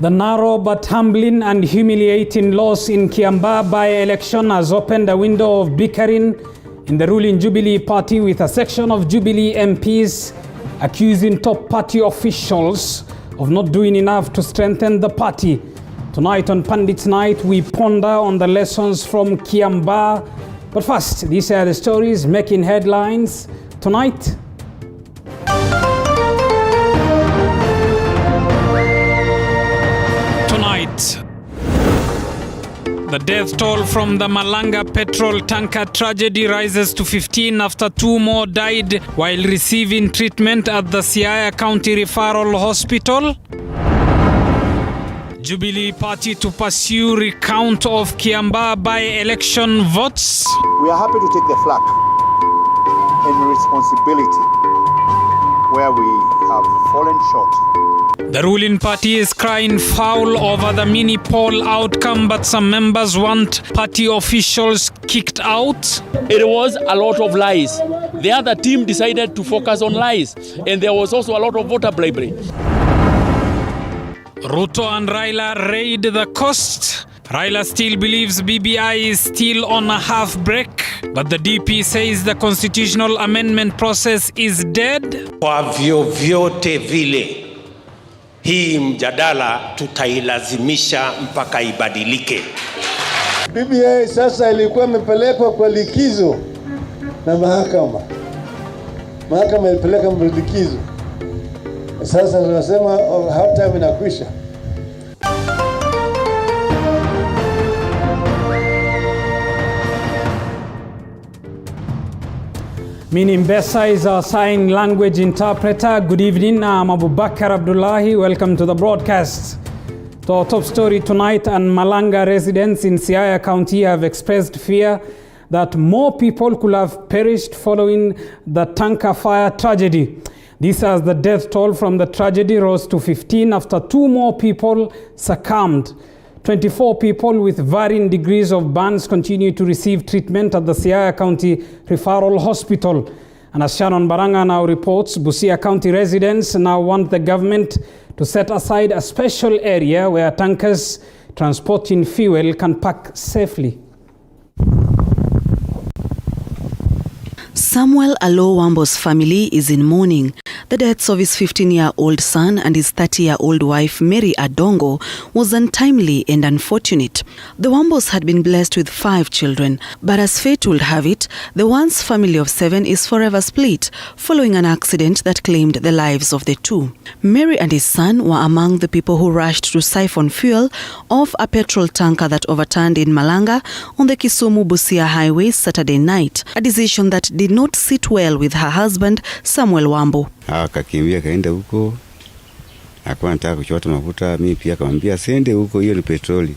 The narrow but humbling and humiliating loss in Kiambaa by-election has opened a window of bickering in the ruling Jubilee party, with a section of Jubilee MPs accusing top party officials of not doing enough to strengthen the party. Tonight on Pandit's Night, we ponder on the lessons from Kiambaa. But first, these are the stories making headlines tonight. The death toll from the Malanga petrol tanker tragedy rises to 15 after 2 more died while receiving treatment at the Siaya County Referral Hospital. Jubilee Party to pursue recount of Kiambaa by-election votes. We are happy to take the flag in responsibility where we have fallen short. The ruling party is crying foul over the mini poll outcome, but some members want party officials kicked out. It was a lot of lies. The other team decided to focus on lies, and there was also a lot of voter bribery. Ruto and Raila raid the coast. Raila still believes BBI is still on a half break, but the DP says the constitutional amendment process is dead. Kwa vyovyote vile, hii mjadala tutailazimisha mpaka ibadilike. BBI sasa ilikuwa imepelekwa kwa likizo na mahakama. Mahakama ilipeleka likizo. Sasa tunasema half time inakwisha. Mini Mbesa is our sign language interpreter. Good evening, I'm Abubakar Abdullahi. Welcome to the broadcast. To our top story tonight, and Malanga residents in Siaya County have expressed fear that more people could have perished following the Tanka fire tragedy. This as the death toll from the tragedy rose to 15 after 2 more people succumbed. 24 people with varying degrees of burns continue to receive treatment at the Siaya County Referral Hospital. And as Shannon Baranga now reports, Busia County residents now want the government to set aside a special area where tankers transporting fuel can park safely. Samuel Alo Wambo's family is in mourning. The deaths of his 15-year-old son and his 30-year-old wife, Mary Adongo, was untimely and unfortunate. The Wambos had been blessed with 5 children, but as fate would have it, the once family of 7 is forever split following an accident that claimed the lives of the 2. Mary and his son were among the people who rushed to siphon fuel off a petrol tanker that overturned in Malanga on the Kisumu-Busia highway Saturday night, a decision that did not sit well with her husband, Samuel Wambo. Akakimbia kaenda huko, akawa anataka kuchota mafuta. Mimi pia akamwambia sende huko, hiyo ni petroli,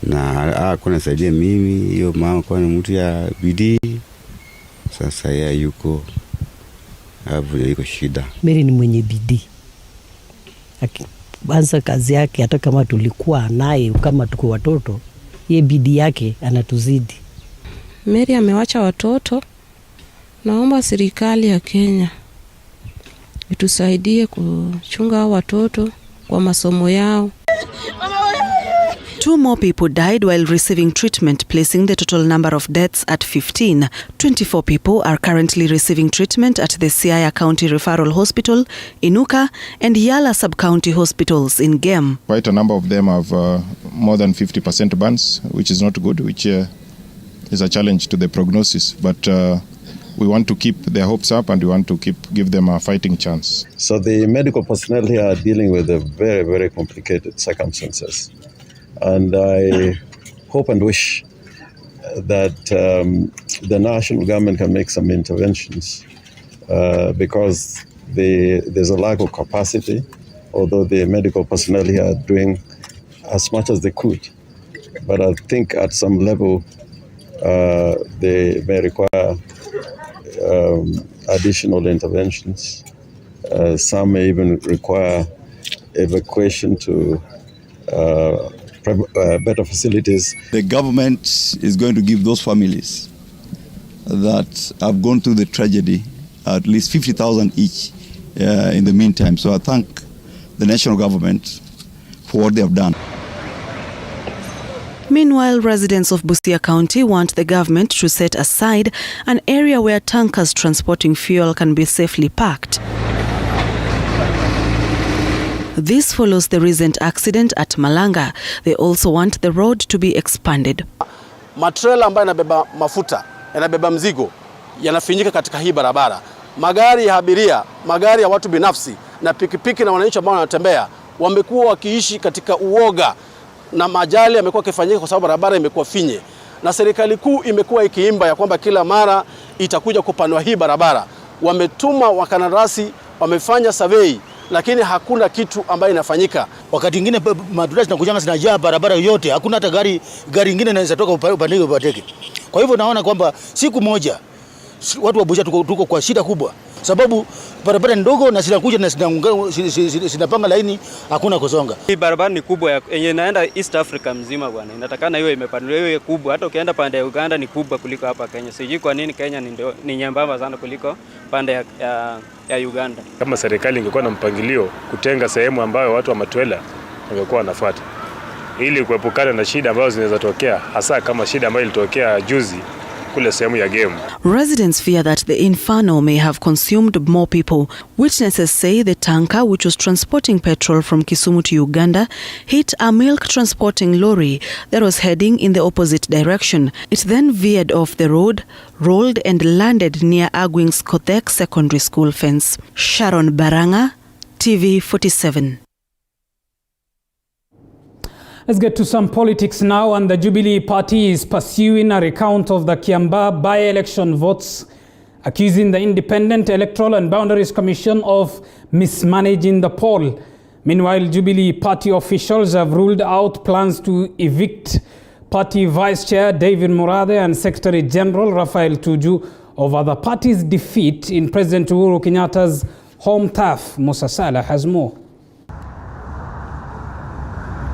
na hakuna saidia mimi, hiyo mama kwa mtu ya bidii. Sasa yeye yuko hapo, yuko shida. Mary ni mwenye bidii, akianza kazi yake, hata kama tulikuwa naye kama tuko watoto, yeye bidii yake anatuzidi. Mary amewacha watoto. Naomba serikali ya Kenya itusaidie kuchunga watoto kwa masomo yao. 2 more people died while receiving treatment, placing the total number of deaths at 15. 24 people are currently receiving treatment at the Siaya County Referral Hospital, Inuka, and Yala Sub-County Hospitals in Gem. Quite a number of them have more than 50% burns, which is not good, which is a challenge to the prognosis. But we want to keep their hopes up, and we want to give them a fighting chance. So the medical personnel here are dealing with a very, very complicated circumstances. And I hope and wish that the national government can make some interventions because there's a lack of capacity, although the medical personnel here are doing as much as they could. But I think at some level they may require additional interventions. Some may even require evacuation to better facilities. The government is going to give those families that have gone through the tragedy at least 50,000 each in the meantime. So I thank the national government for what they have done. Meanwhile, residents of Busia County want the government to set aside an area where tankers transporting fuel can be safely parked. This follows the recent accident at Malanga. They also want the road to be expanded. Matrela ambayo yanabeba mafuta, yanabeba mzigo, yanafinyika katika hii barabara. Magari ya abiria, magari ya watu binafsi na pikipiki na wananchi ambao wanatembea wamekuwa wakiishi katika uoga na majali yamekuwa yakifanyika kwa sababu barabara imekuwa finye. Na serikali kuu imekuwa ikiimba ya kwamba kila mara itakuja kupanua hii barabara. Wametuma wakandarasi, wamefanya survey, lakini hakuna kitu ambayo inafanyika. Wakati mwingine maduka zinakujanga zinajaa barabara yote, hakuna hata gari nyingine inaweza toka upande wa teke. Kwa hivyo naona kwamba siku moja watu wa Busia tuko kwa shida kubwa, sababu barabara ndogo na zinakuja na zinapanga laini, hakuna kusonga. Hii barabara ni kubwa yenye inaenda East Africa mzima bwana. Inatakana hiyo imepanuliwa iwe kubwa. Hata ukienda pande ya Uganda ni kubwa kuliko hapa Kenya. Sijui kwa nini Kenya ni nyembamba sana kuliko pande ya Uganda. Kama serikali ingekuwa na mpangilio kutenga sehemu ambayo watu wa matwela wangekuwa wanafuata ili kuepukana na shida ambazo zinaweza tokea, hasa kama shida ambayo ilitokea juzi kule sehemu ya game. Residents fear that the inferno may have consumed more people. Witnesses say the tanker, which was transporting petrol from Kisumu to Uganda, hit a milk transporting lorry that was heading in the opposite direction. It then veered off the road, rolled and landed near Agwing's Kothek Secondary School fence. Sharon Baranga, TV47. Let's get to some politics now, and the Jubilee party is pursuing a recount of the Kiambaa by-election votes, accusing the Independent Electoral and Boundaries Commission of mismanaging the poll. Meanwhile, Jubilee party officials have ruled out plans to evict party Vice Chair David Murathe and Secretary General Raphael Tuju over the party's defeat in President Uhuru Kenyatta's home turf. Musa Salah has more.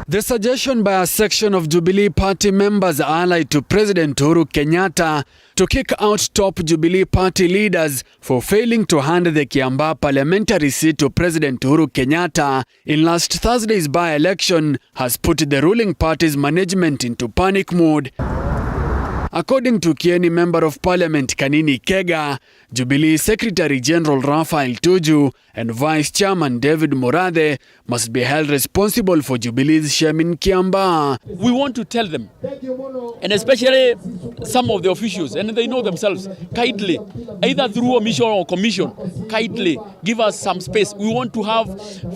The suggestion by a section of Jubilee party members allied to President Uhuru Kenyatta to kick out top Jubilee party leaders for failing to hand the Kiambaa parliamentary seat to President Uhuru Kenyatta in last Thursday's by-election has put the ruling party's management into panic mode. According to Kieni Member of Parliament Kanini Kega, Jubilee Secretary General Raphael Tuju and Vice Chairman David Murathe must be held responsible for Jubilee's shame in Kiambaa. We want to tell them, and especially some of the officials, and they know themselves, kindly, either through omission or commission, kindly give us some space. We want to have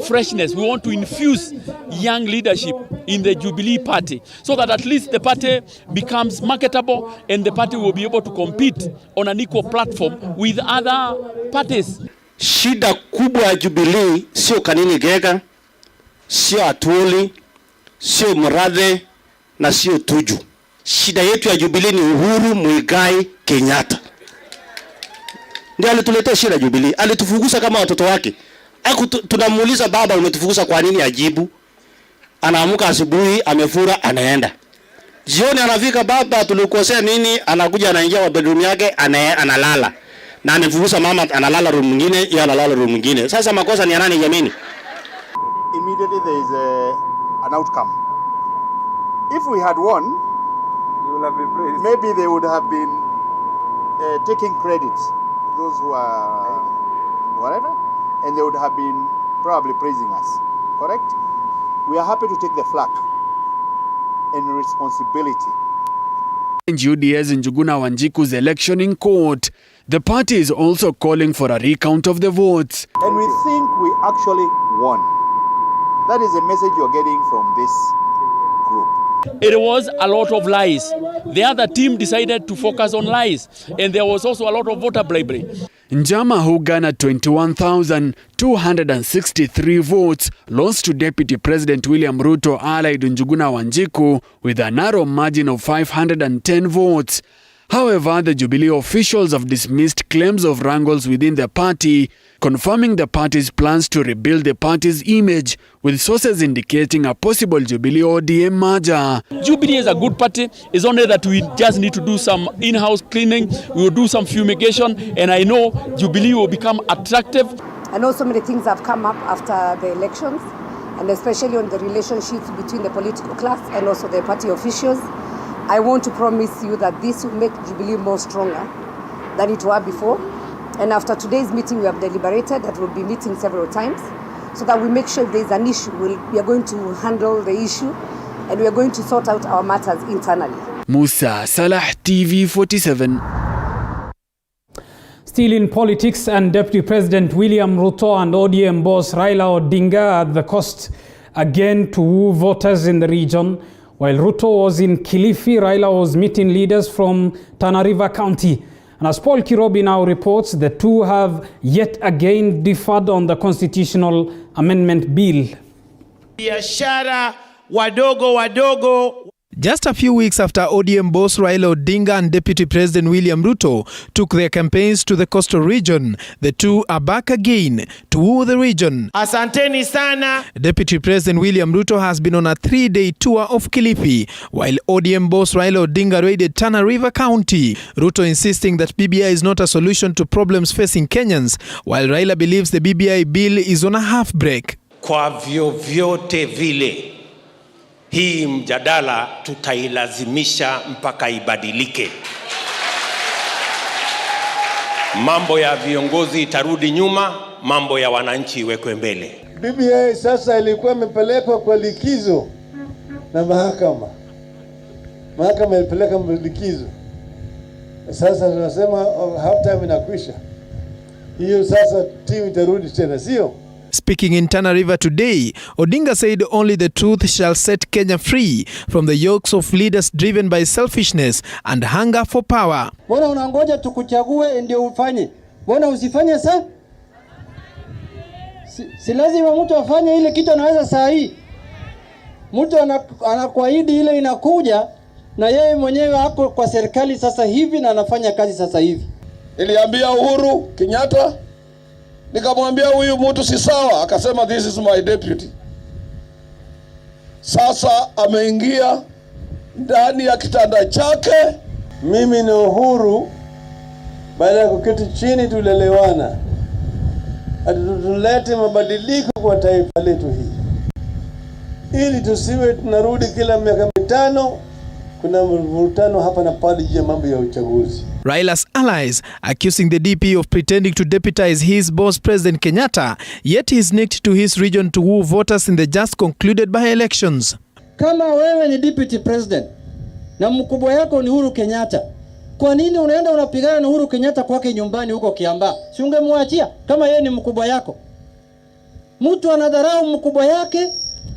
freshness. We want to infuse young leadership in the Jubilee party so that at least the party becomes marketable and the party will be able to compete on an equal platform with other parties. Shida kubwa ya Jubilee sio Kanini Gega, sio Atuoli, sio Murathe na sio Tuju. Shida yetu ya Jubilee ni Uhuru Muigai Kenyatta. Ndiye alituletea shida Jubilee, alitufukuza kama watoto wake. Tunamuuliza baba, umetufukuza kwa nini? Ajibu. Anaamka asubuhi amefura anaenda. Jioni anafika, baba tulikosea nini? Anakuja anaingia kwa bedroom yake analala. Na anafukuza mama analala room nyingine, yeye analala room nyingine. Sasa makosa ni ya nani jamani? Immediately there is an outcome. If we had won, you will have been praised. Maybe they would have been taking credit, those who are whatever, and they would have been probably praising us. Correct? We are happy to take the flak and responsibility. UDA's Njuguna Wanjiku's election in court. The party is also calling for a recount of the votes. And we think we actually won. That is the message you're getting from this group. It was a lot of lies. The other team decided to focus on lies, and there was also a lot of voter bribery. Njama, who garnered 21,263 votes, lost to Deputy President William Ruto allied Njuguna Wanjiku with a narrow margin of 510 votes. However, the Jubilee officials have dismissed claims of wrangles within the party, confirming the party's plans to rebuild the party's image, with sources indicating a possible Jubilee ODM merger. Jubilee is a good party. It's only that we just need to do some in-house cleaning. We will do some fumigation, and I know Jubilee will become attractive. I know so many things have come up after the elections, and especially on the relationships between the political class and also the party officials. I want to promise you that this will make Jubilee more stronger than it was before. And after today's meeting, we have deliberated that we'll be meeting several times so that we make sure if there's an issue, we are going to handle the issue and we are going to sort out our matters internally. Musa Salah, TV47. Still in politics, and Deputy President William Ruto and ODM boss Raila Odinga at the coast again to woo voters in the region. While Ruto was in Kilifi, Raila was meeting leaders from Tana River County. And as Paul Kirobi now reports, the two have yet again differed on the constitutional amendment bill. Biashara wadogo. Just a few weeks after ODM boss Raila Odinga and Deputy President William Ruto took their campaigns to the coastal region, the two are back again to woo the region. Asanteni sana. Deputy President William Ruto has been on a 3-day tour of Kilifi, while ODM boss Raila Odinga raided Tana River County. Ruto insisting that BBI is not a solution to problems facing Kenyans, while Raila believes the BBI bill is on a half break. Kwa vyovyote vile, hii mjadala tutailazimisha mpaka ibadilike. Mambo ya viongozi itarudi nyuma, mambo ya wananchi iwekwe mbele. BBI sasa ilikuwa imepelekwa kwa likizo na mahakama. Mahakama ilipeleka likizo. Sasa tunasema half time inakwisha. Hiyo sasa timu itarudi tena, sio? Speaking in Tana River today, Odinga said only the truth shall set Kenya free from the yokes of leaders driven by selfishness and hunger for power. Mbona unangoja tukuchague ndio ufanye? Mbona usifanye sasa? Si lazima mtu afanye ile kitu anaweza saa hii. Mtu anakuahidi ile inakuja na yeye mwenyewe hapo kwa serikali sasa hivi na anafanya kazi sasa hivi. Niliambia Uhuru Kenyatta, nikamwambia huyu mtu si sawa, akasema this is my deputy. Sasa ameingia ndani ya kitanda chake. Mimi na Uhuru baada ya kuketi chini tulelewana, tulete mabadiliko kwa taifa letu hii, ili tusiwe tunarudi kila miaka mitano kuna mvutano hapa na pale juu ya mambo ya uchaguzi. Raila's allies accusing the DP of pretending to deputize his boss President Kenyatta, yet he sneaked to his region to woo voters in the just concluded by-elections. Kama wewe ni deputy president na mkubwa yako ni Uhuru Kenyatta, kwa nini unaenda unapigana na Uhuru Kenyatta kwake nyumbani huko Kiambaa? Si ungemwachia kama yeye ni mkubwa yako? Mtu anadharau mkubwa yake,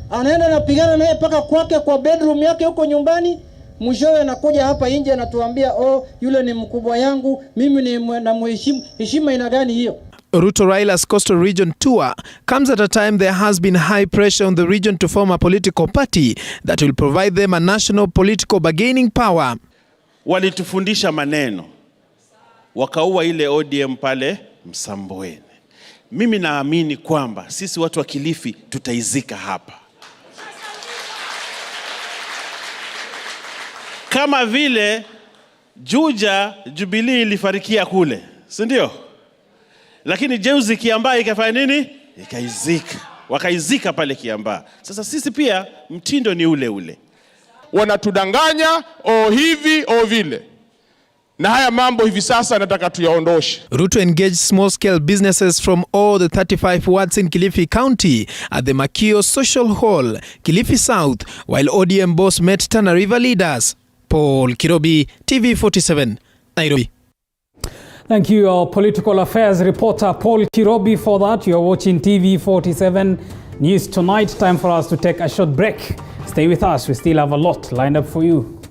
anaenda anapigana naye paka kwake kwa bedroom yake huko nyumbani. Mwishowe anakuja hapa nje anatuambia yule ni mkubwa yangu, mimi ni na mheshimu. Heshima ina gani hiyo? Ruto Raila's coastal region tour comes at a time there has been high pressure on the region to form a political party that will provide them a national political bargaining power. Walitufundisha maneno, wakaua ile ODM pale Msambweni. Mimi naamini kwamba sisi watu wa Kilifi tutaizika hapa. Kama vile Jubilee ilifarikia kule, si ndio? Lakini Jeuzi Kiambaa ikafanya nini? Ikaizika. Wakaizika pale Kiambaa. Sasa sisi pia mtindo ni ule ule. Wanatudanganya hivi vile. Na haya mambo hivi sasa nataka tuyaondoshe. Ruto engaged small-scale businesses from all the 35 wards in Kilifi County at the Makio Social Hall, Kilifi South, while ODM boss met Tana River leaders. Paul Kirobi, TV47, Nairobi. Thank you, our political affairs reporter Paul Kirobi, for that. You are watching TV47 News Tonight. Time for us to take a short break. Stay with us. We still have a lot lined up for you.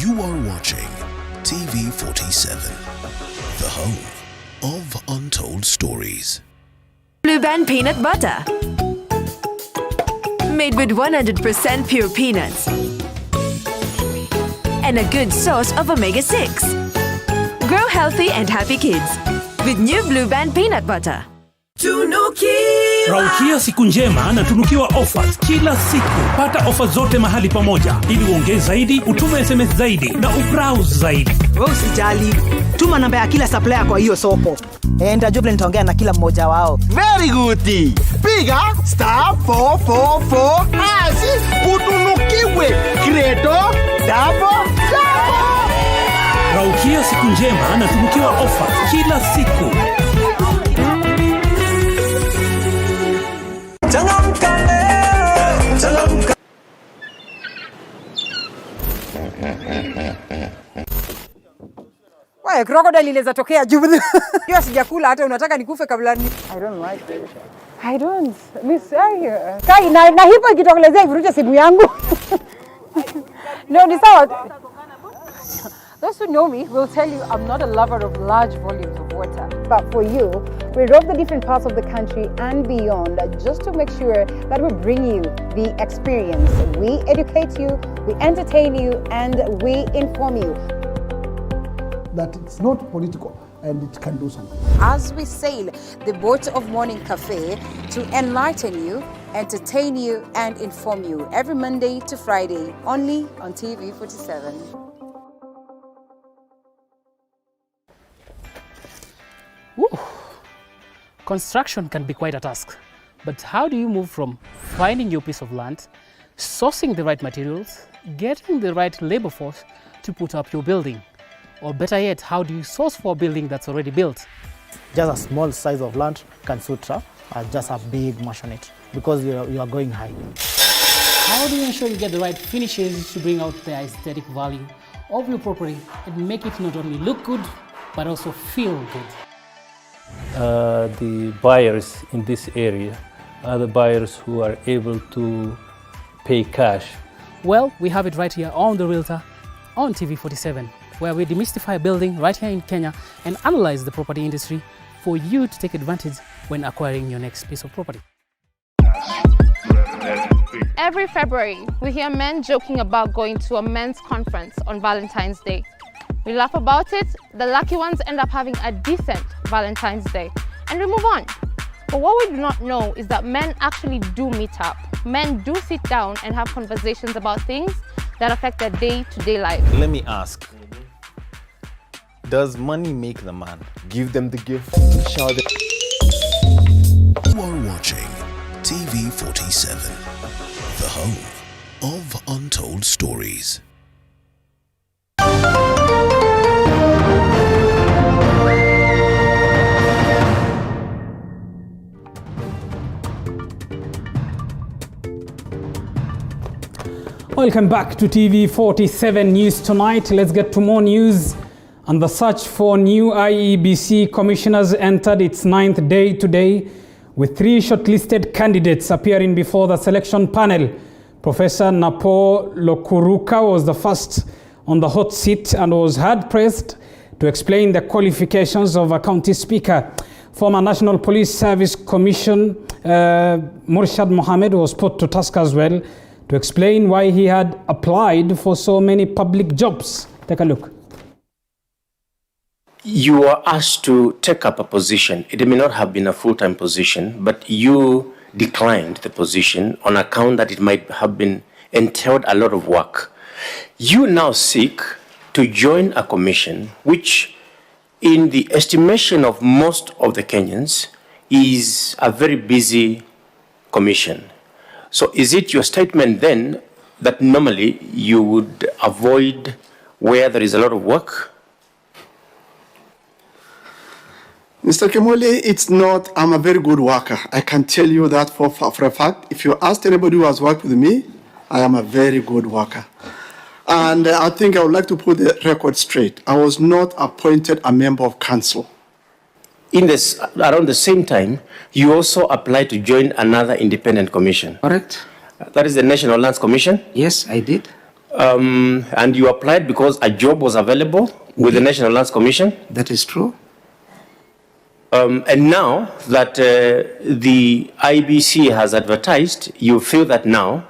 You are watching TV47, the home of untold stories. Blue Band peanut butter, made with 100% pure peanuts and a good source of omega-6. Grow healthy and happy kids with new Blue Band peanut butter. Tunuki Raukia siku njema na tunukiwa offers kila siku. Pata offers zote mahali pamoja ili uongeze zaidi, utume SMS zaidi na ubrowse zaidi. Wewe usijali, tuma namba ya kila supplier kwa hiyo soko. Jubilee nitaongea na kila mmoja wao. Very good. Piga *444 hash utunukiwe Credo double. Raukia siku njema na tunukiwa offers kila siku. Wewe crocodile inaweza tokea Jubilee. Hiyo sijakula hata unataka nikufe kabla ni. I don't like it. I don't. Miss Kai na hipo ikitokelezea ivuruche simu yangu. No, ni sawa. Those who know me will tell you I'm not a lover of large volumes of water. But for you, we roam the different parts of the country and beyond just to make sure that we bring you the experience. We educate you, we entertain you, and we inform you. That it's not political and it can do something. As we sail the boat of Morning Cafe to enlighten you, entertain you, and inform you every Monday to Friday, only on TV 47. Woo. Construction can be quite a task, but how do you move from finding your piece of land, sourcing the right materials, getting the right labor force to put up your building? Or better yet, how do you source for a building that's already built? Just a small size of land can suit just a big maisonette because you are going high. How do you ensure you get the right finishes to bring out the aesthetic value of your property and make it not only look good, but also feel good? The buyers in this area are the buyers who are able to pay cash. Well, we have it right here on The Realtor on TV 47, where we demystify building right here in Kenya and analyze the property industry for you to take advantage when acquiring your next piece of property. Every February, we hear men joking about going to a men's conference on Valentine's Day. We laugh about it, the lucky ones end up having a decent Valentine's Day, and we move on. But what we do not know is that men actually do meet up. Men do sit down and have conversations about things that affect their day-to-day life. Let me ask, does money make the man? Give them the gift, show them. You are watching TV 47, the home of untold stories. Welcome back to TV 47 News Tonight. Let's get to more news. And the search for new IEBC commissioners entered its 9th day today, with 3 shortlisted candidates appearing before the selection panel. Professor Napo Lokuruka was the first on the hot seat and was hard-pressed to explain the qualifications of a county speaker. Former National Police Service Commission Murshad Mohammed was put to task as well to explain why he had applied for so many public jobs. Take a look. You are asked to take up a position. It may not have been a full-time position, but you declined the position on account that it might have been entailed a lot of work. You now seek to join a commission which, in the estimation of most of the Kenyans, is a very busy commission. So is it your statement then that normally you would avoid where there is a lot of work? Mr. Kimoli, it's not, I'm a very good worker. I can tell you that for a fact. If you ask anybody who has worked with me, I am a very good worker. And I think I would like to put the record straight. I was not appointed a member of council. In this, around the same time, you also applied to join another independent commission. Correct. That is the National Lands Commission? Yes, I did. And you applied because a job was available with the National Lands Commission? That is true. And now that the IEBC has advertised, you feel that now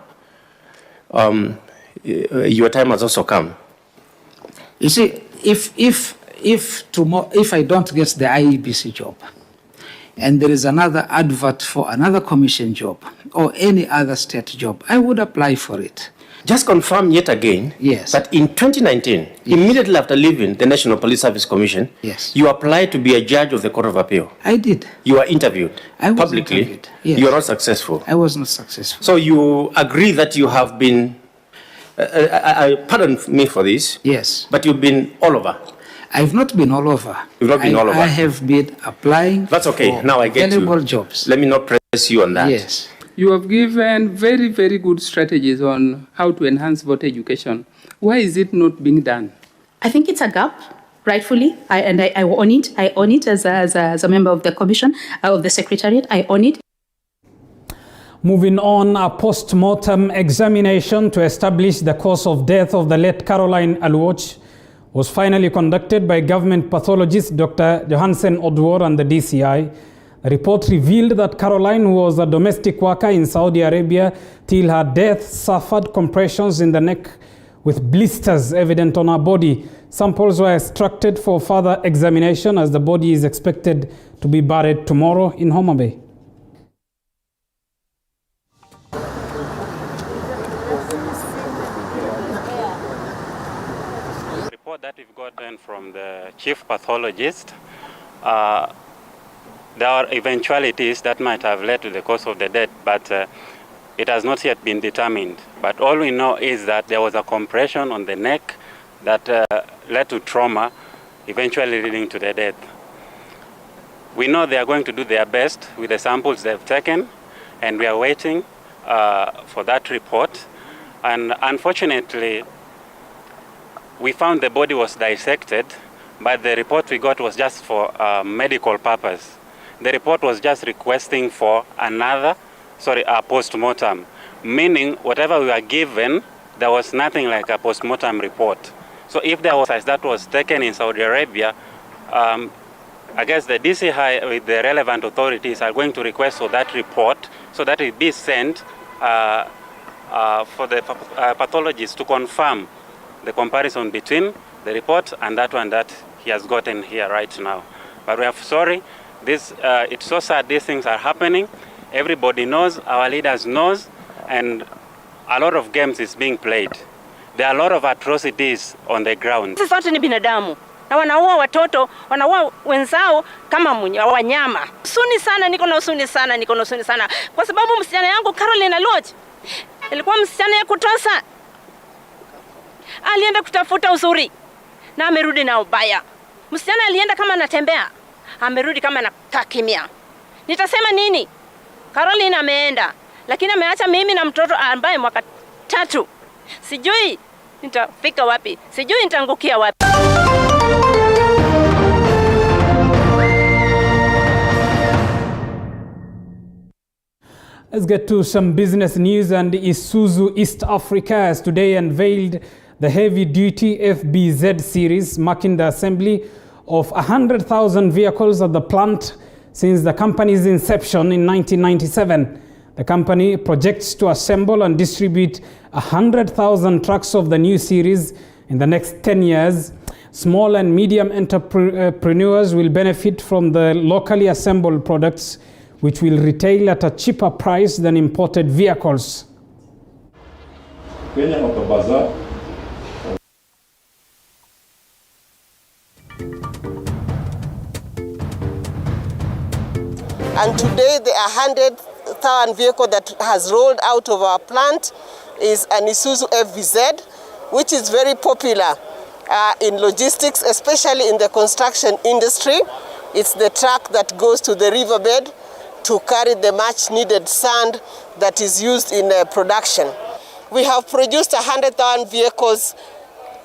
your time has also come. You see, if I don't get the IEBC job, and there is another advert for another commission job or any other state job, I would apply for it. Just confirm yet again that in 2019, immediately after leaving the National Police Service Commission, you applied to be a judge of the Court of Appeal. I did. You were interviewed publicly. Interviewed. Yes. You were not successful. I was not successful. So you agree that you have been, pardon me for this, but you've been all over. I've not been all over. You've not been all over. I have been applying That's okay. for Now I get available you. jobs. Let me not press you on that. Yes. You have given very, very good strategies on how to enhance voter education. Why is it not being done? I think it's a gap, rightfully. I own it. I own it as a member of the commission, of the secretariat. I own it. Moving on, a post-mortem examination to establish the cause of death of the late Caroline Aluoch was finally conducted by government pathologist Dr. Johansen Odwor and the DCI. A report revealed that Caroline, who was a domestic worker in Saudi Arabia till her death, suffered compressions in the neck with blisters evident on her body. Samples were extracted for further examination as the body is expected to be buried tomorrow in Homa Bay. The report that we've gotten from the chief pathologist, there are eventualities that might have led to the cause of the death, but it has not yet been determined. But all we know is that there was a compression on the neck that led to trauma, eventually leading to the death. We know they are going to do their best with the samples they've taken, and we are waiting for that report. And unfortunately, we found the body was dissected, but the report we got was just for medical purpose. The report was just requesting for a post-mortem, meaning whatever we were given, there was nothing like a post-mortem report. So if there was that was taken in Saudi Arabia, I guess the DCI with the relevant authorities are going to request for that report so that it be sent for the pathologist to confirm the comparison between the report and that one that he has gotten here right now. But we are sorry. It's so sad these things are happening. Everybody knows, our leaders knows, and a lot of games is being played. There are a lot of atrocities on the ground. Sisi sote ni binadamu na wanaua watoto, wanaua wenzao kama wanyama. Huzuni sana, niko na huzuni sana kwa sababu msichana yangu Caroline Aluoch ilikuwa msichana ya kutosa. Alienda kutafuta uzuri na amerudi na ubaya. Msichana alienda kama anatembea, amerudi kama anakaa kimya. Nitasema nini? Caroline ameenda, lakini ameacha mimi na mtoto ambaye mwaka 3. Sijui nitafika wapi, sijui nitaangukia wapi. Let's get to some business news. And Isuzu East Africa has today unveiled the heavy-duty FBZ series, marking the assembly of 100,000 vehicles at the plant since the company's inception in 1997. The company projects to assemble and distribute 100,000 trucks of the new series in the next 10 years. Small and medium entrepreneurs will benefit from the locally assembled products, which will retail at a cheaper price than imported vehicles. And today the 100,000 vehicle that has rolled out of our plant is an Isuzu FBZ, which is very popular in logistics, especially in the construction industry. It's the truck that goes to the riverbed to carry the much needed sand that is used in production. We have produced 100,000 vehicles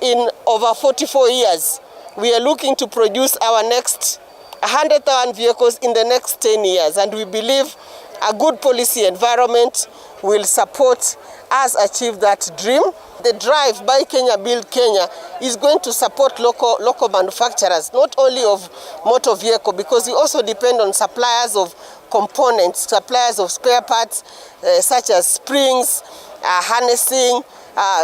in over 44 years. We are looking to produce our next 100,000 vehicles in the next 10 years, and we believe a good policy environment will support us achieve that dream. The drive Buy Kenya, Build Kenya is going to support local manufacturers, not only of motor vehicle, because we also depend on suppliers of components, suppliers of spare parts, such as springs, harnessing,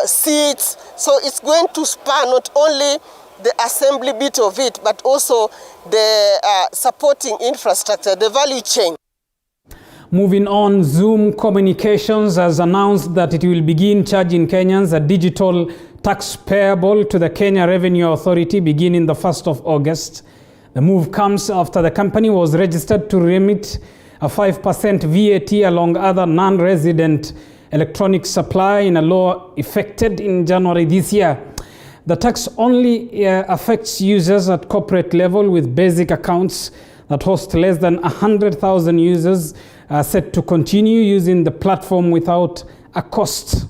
seats. So it's going to span not only the assembly bit of it, but also the supporting infrastructure, the value chain. Moving on, Zoom Communications has announced that it will begin charging Kenyans a digital tax payable to the Kenya Revenue Authority beginning the 1st of August. The move comes after the company was registered to remit a 5% VAT along other non-resident electronic supply in a law effected in January this year. The tax only affects users at corporate level with basic accounts that host less than 100,000 users set to continue using the platform without a cost.